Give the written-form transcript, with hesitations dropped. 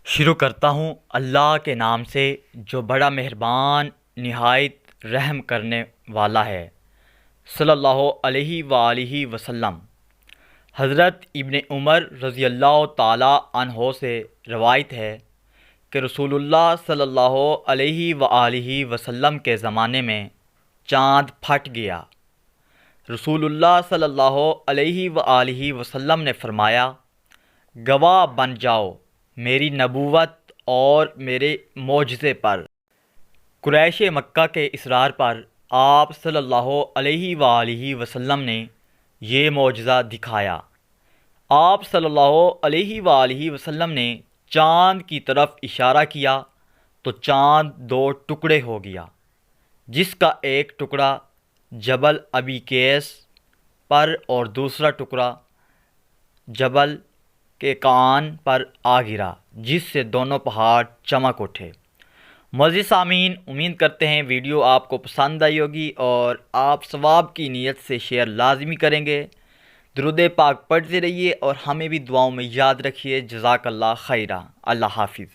شروع کرتا ہوں اللہ کے نام سے جو بڑا مہربان نہایت رحم کرنے والا ہے۔ صلی اللہ علیہ وآلہ وسلم۔ حضرت ابن عمر رضی اللہ تعالیٰ عنہ سے روایت ہے کہ رسول اللہ صلی اللہ علیہ وآلہ وسلم کے زمانے میں چاند پھٹ گیا۔ رسول اللہ صلی اللہ علیہ وآلہ وسلم نے فرمایا، گواہ بن جاؤ میری نبوت اور میرے معجزے پر۔ قریش مکہ کے اصرار پر آپ صلی اللہ علیہ وآلہ وسلم نے یہ معجزہ دکھایا۔ آپ صلی اللہ علیہ وآلہ وسلم نے چاند کی طرف اشارہ کیا تو چاند دو ٹکڑے ہو گیا، جس کا ایک ٹکڑا جبل ابی قیس پر اور دوسرا ٹکڑا جبل کے کان پر آ گرا، جس سے دونوں پہاڑ چمک اٹھے۔ معزز سامعین، امید کرتے ہیں ویڈیو آپ کو پسند آئی ہوگی اور آپ ثواب کی نیت سے شیئر لازمی کریں گے۔ درود پاک پڑھتے رہیے اور ہمیں بھی دعاؤں میں یاد رکھیے۔ جزاک اللہ خیرہ۔ اللہ حافظ۔